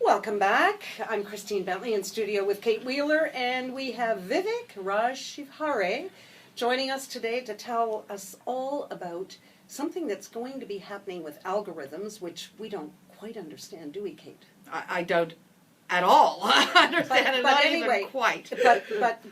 Welcome back. I'm Christine Bentley in studio with Kate Wheeler, and we have Vivek Rajshivhare joining us today to tell us all about something that's going to be happening with algorithms, which we don't quite understand, do we, Kate? I don't at all understand it, But not anyway, even quite.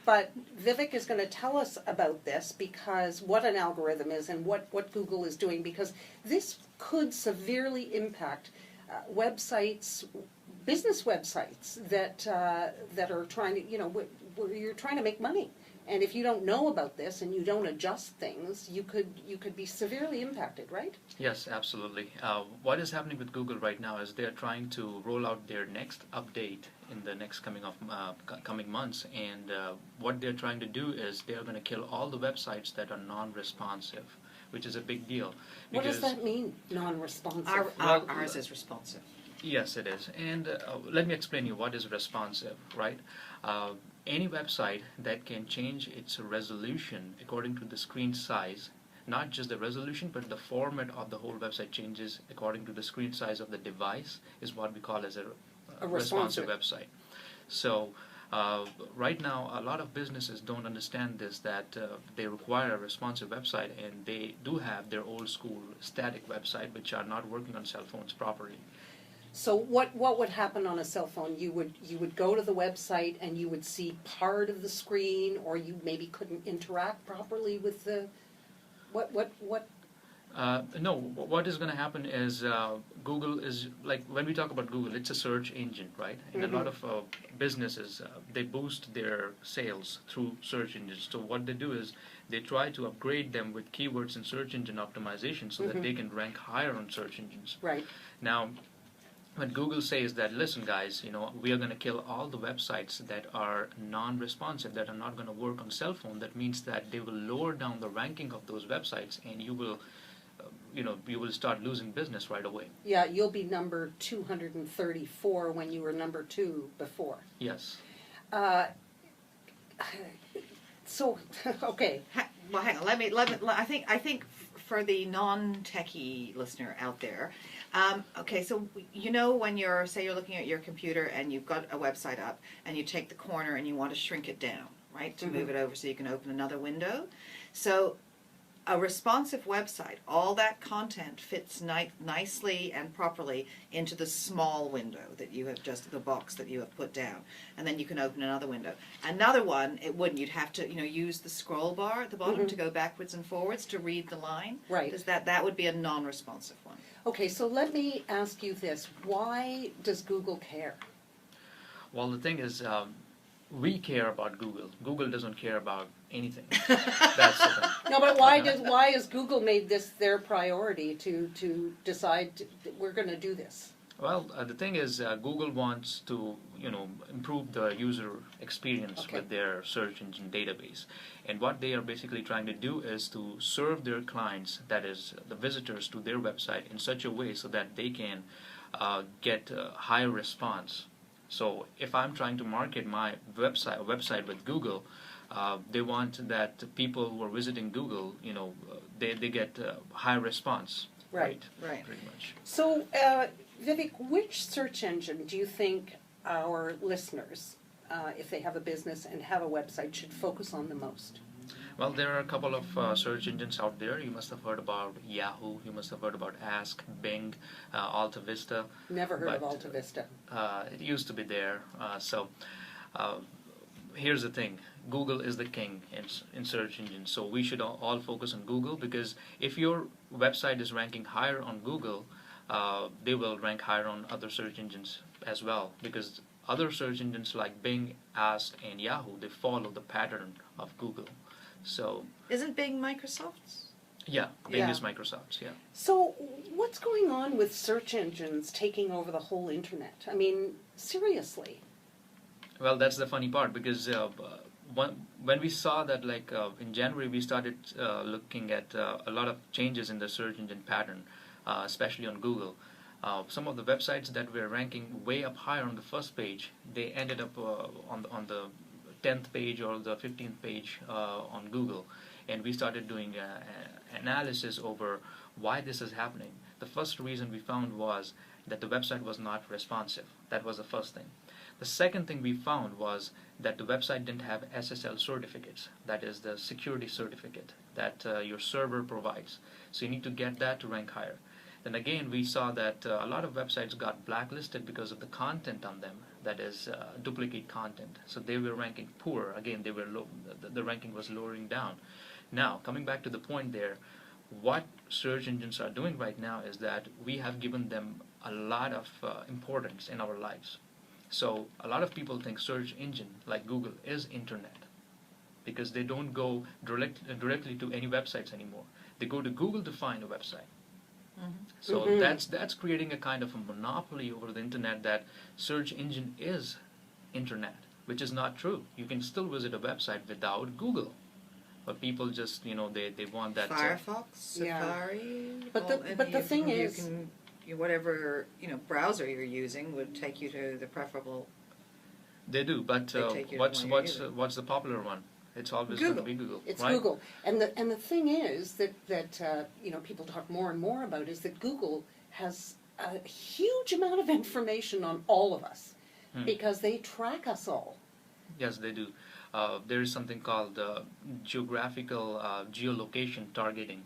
But Vivek is going to tell us about this, because what an algorithm is and what Google is doing, because this could severely impact websites, business websites that are trying to, where you're trying to make money. And if you don't know about this and you don't adjust things, you could be severely impacted, right? Yes, absolutely. What is happening with Google right now is they're trying to roll out their next update in the next coming months, and what they're trying to do is they're going to kill all the websites that are non-responsive, which is a big deal. What does that mean, non-responsive? Ours is responsive. Yes, it is. And let me explain you what is responsive, right? Any website that can change its resolution according to the screen size, not just the resolution, but the format of the whole website changes according to the screen size of the device, is what we call as a responsive website. So right now, a lot of businesses don't understand this, that they require a responsive website, and they do have their old school static website, which are not working on cell phones properly. So what would happen on a cell phone? You would go to the website and you would see part of the screen, or you maybe couldn't interact properly with the what? No, what is going to happen is Google is, like, when we talk about Google, it's a search engine, right? And a lot of businesses, they boost their sales through search engines. So what they do is they try to upgrade them with keywords and search engine optimization so that they can rank higher on search engines. Right. Now, when Google says that, listen guys, we are going to kill all the websites that are non-responsive, that are not going to work on cell phone, that means that they will lower down the ranking of those websites, and you will start losing business right away. Yeah, you'll be number 234 when you were number 2 before. Yes. So, okay. Well, hang on. Let me. I think for the non-techie listener out there, okay. So when you're looking at your computer and you've got a website up, and you take the corner and you want to shrink it down, right, to move it over so you can open another window. So a responsive website, all that content fits nicely and properly into the small window that you have, just the box that you have put down, and then you can open another window. Another one, it wouldn't. You'd have to use the scroll bar at the bottom to go backwards and forwards to read the line. Right. That would be a non-responsive one. Okay, so let me ask you this. Why does Google care? Well, the thing is, we care about Google. Google doesn't care about anything. That's the thing. No, but why has Google made this their priority to decide that we're going to do this? Well, the thing is, Google wants to, improve the user experience with their search engine database. And what they are basically trying to do is to serve their clients, that is, the visitors to their website, in such a way so that they can get higher response. So if I'm trying to market my website with Google, they want that people who are visiting Google, they get high response. Right. Pretty much. So, Vivek, which search engine do you think our listeners, if they have a business and have a website, should focus on the most? Well, there are a couple of search engines out there. You must have heard about Yahoo. You must have heard about Ask, Bing, Alta Vista. Never heard of Alta Vista. It used to be there. So here's the thing. Google is the king in search engines. So we should all focus on Google, because if your website is ranking higher on Google, they will rank higher on other search engines as well, because other search engines like Bing, Ask, and Yahoo, they follow the pattern of Google. So Isn't Bing Microsoft's? yeah, Bing is Microsoft's, yeah. So what's going on with search engines taking over the whole internet? I mean, seriously. Well, that's the funny part, because when we saw that, in January, we started looking at a lot of changes in the search engine pattern, especially on Google. Some of the websites that were ranking way up higher on the first page, they ended up on the 10th page or the 15th page on Google, and we started doing analysis over why this is happening. The first reason we found was that the website was not responsive. That was the first thing. The second thing we found was that the website didn't have SSL certificates, that is the security certificate that your server provides. So you need to get that to rank higher. Then again, we saw that a lot of websites got blacklisted because of the content on them, that is duplicate content. So they were ranking poor. Again, they were low, the ranking was lowering down. Now, coming back to the point there, what search engines are doing right now is that we have given them a lot of importance in our lives. So a lot of people think search engine like Google is internet because they don't go directly to any websites anymore. They go to Google to find a website. So that's creating a kind of a monopoly over the internet, that search engine is internet, which is not true. You can still visit a website without Google. But people just, they want that. Firefox, Yeah. Safari. But the thing is, whatever browser you're using would take you to the preferable. They do, but They take you to what's the one you're what's the popular one? It's always going to Google. be Google. it's right? Google. And the thing is that people talk more and more about is that Google has a huge amount of information on all of us because they track us all. Yes, they do. There is something called geographical geolocation targeting.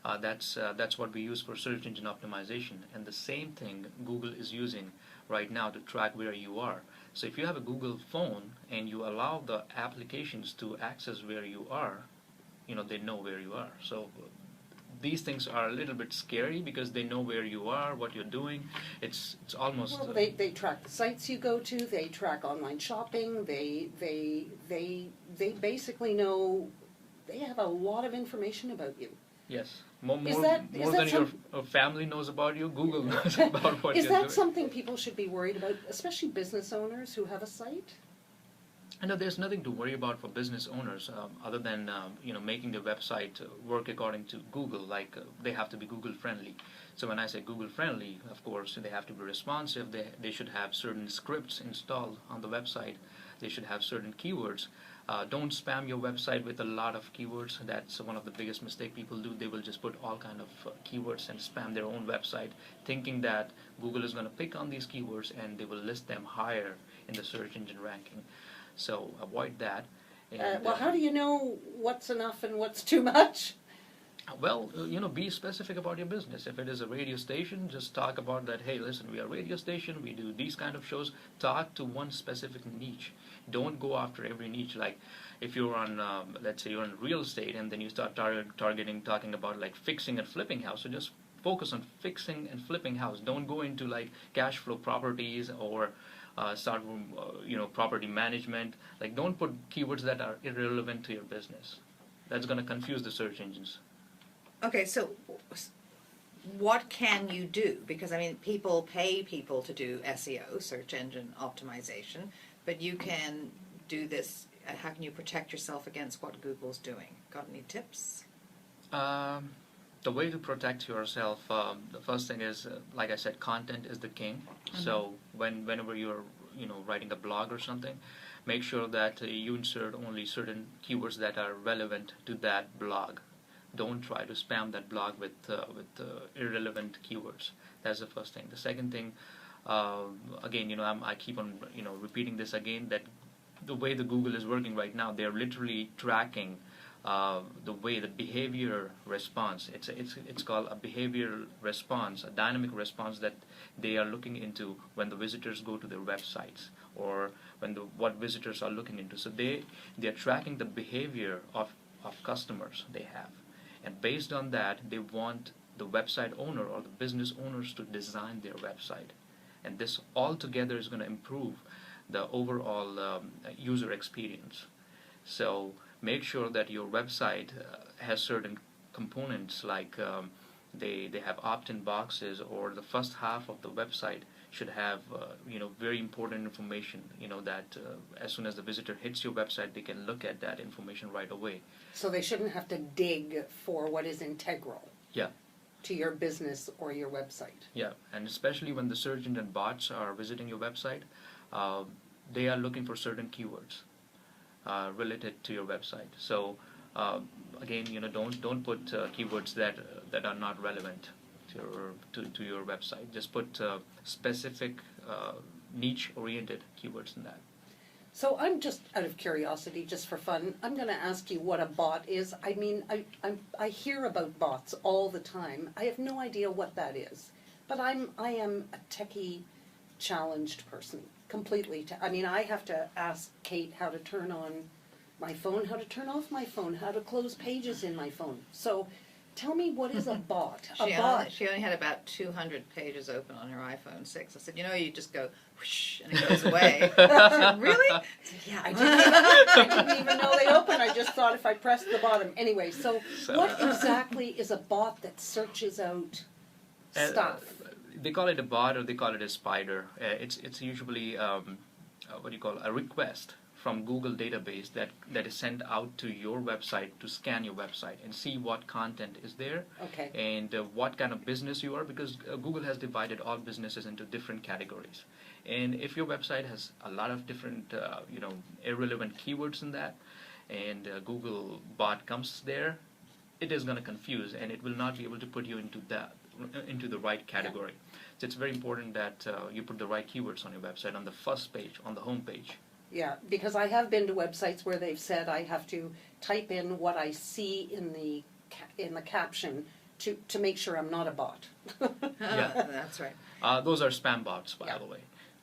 That's what we use for search engine optimization, and the same thing Google is using right now to track where you are. So if you have a Google phone and you allow the applications to access where you are, they know where you are. So these things are a little bit scary because they know where you are, what you're doing. It's almost Well, they track the sites you go to. They track online shopping. They basically know. They have a lot of information about you. yes. More Is that than your family knows about you, Google knows about what Is you're that doing. something people should be worried about, especially business owners who have a site? I know there's nothing to worry about for business owners other than making the website work according to Google. Like they have to be Google friendly. So when I say Google friendly, of course they have to be responsive. They should have certain scripts installed on the website. They should have certain keywords. Don't spam your website with a lot of keywords. That's one of the biggest mistake people do. They will just put all kind of keywords and spam their own website, thinking that Google is going to pick on these keywords and they will list them higher in the search engine ranking. So avoid that. And, Well, how do you know what's enough and what's too much? Well, be specific about your business. If it is a radio station, just talk about that. Hey, listen, we are a radio station. We do these kind of shows. Talk to one specific niche. Don't go after every niche. Like if you're on, let's say you're in real estate, and then you start talking about like fixing and flipping house. So just focus on fixing and flipping house. Don't go into like cash flow properties or start property management. Like don't put keywords that are irrelevant to your business. That's going to confuse the search engines. Okay, so what can you do? Because people pay people to do SEO, search engine optimization, but you can do this. How can you protect yourself against what Google's doing? Got any tips? The way to protect yourself, the first thing is, like I said, content is the king. So whenever you're writing a blog or something, make sure that you insert only certain keywords that are relevant to that blog. Don't try to spam that blog with irrelevant keywords. That's the first thing. The second thing, again, I keep on repeating this again, that the way the Google is working right now, they're literally tracking the behavior response. It's called a behavior response, a dynamic response that they are looking into when the visitors go to their websites or what visitors are looking into. So they are tracking the behavior of customers they have. And based on that, they want the website owner or the business owners to design their website. And this all together is going to improve the overall user experience. So make sure that your website has certain components like they have opt-in boxes, or the first half of the website should have very important information, that as soon as the visitor hits your website, they can look at that information right away. So they shouldn't have to dig for what is integral Yeah. to your business or your website. Yeah, and especially when the search engine bots are visiting your website, they are looking for certain keywords related to your website. So again, don't put keywords that are not relevant. to your website. Just put specific niche-oriented keywords in that. So I'm just out of curiosity, just for fun, I'm going to ask you what a bot is. I mean, I hear about bots all the time. I have no idea what that is, but I am a techie challenged person, completely. I mean, I have to ask Kate how to turn on my phone, how to turn off my phone, how to close pages in my phone. So tell me, what is a bot? She only had about 200 pages open on her iPhone 6. I said, you just go whoosh, and it goes away. I said, really? I said, yeah. I didn't even know they opened. I just thought if I pressed the bottom. Anyway, so what exactly is a bot that searches out stuff? They call it a bot or they call it a spider. It's usually a request from Google database that is sent out to your website to scan your website and see what content is there. Okay. And what kind of business you are, because Google has divided all businesses into different categories. And if your website has a lot of different irrelevant keywords in that, and Google bot comes there, it is going to confuse and it will not be able to put you into the right category. So it's very important that you put the right keywords on your website on the first page, on the home page. Yeah, because I have been to websites where they've said I have to type in what I see in the caption to make sure I'm not a bot. Yeah. That's right. Those are spam bots, by Yeah. the way,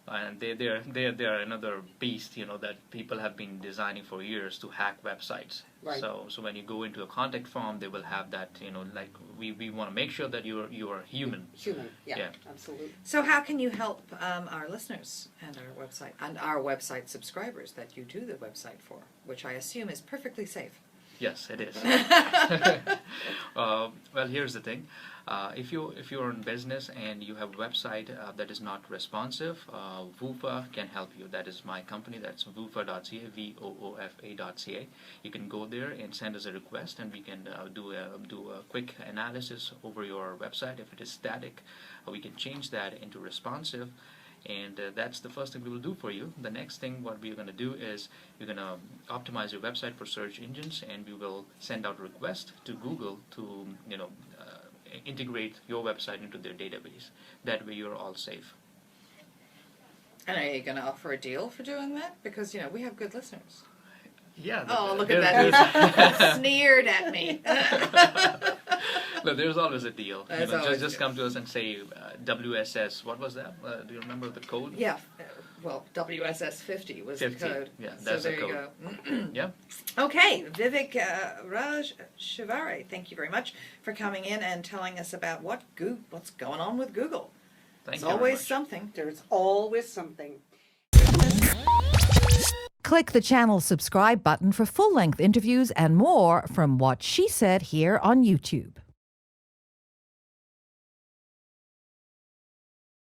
and they're another beast, that people have been designing for years to hack websites. Right. So when you go into a contact form, they will have that, like we want to make sure that you are human. Human, yeah, Yeah. absolutely. So how can you help our listeners and our website subscribers that you do the website for, which I assume is perfectly safe? Yes, it is. Well, here's the thing. If you're in business and you have a website that is not responsive, Woofa can help you. That is my company. That's woofa.ca, Woofa.ca. You can go there and send us a request, and we can do a quick analysis over your website. If it is static, we can change that into responsive. And that's the first thing we will do for you. The next thing what we're going to do is we're going to optimize your website for search engines, and we will send out a request to Google to integrate your website into their database. That way you're all safe. And are you going to offer a deal for doing that? Because, we have good listeners. Yeah. Oh, look at that. He sneered at me. No, there's always a deal. There's always Just come to us and say WSS. What was that? Do you remember the code? Yeah. Well, WSS 50 was 50. the code. Yeah, so that's the there code. you go. Yeah. Okay, Vivek Raj Shivare, thank you very much for coming in and telling us about what's going on with Google. Thank It's you very always much. something. There's always something. Click the channel subscribe button for full-length interviews and more from What She Said here on YouTube.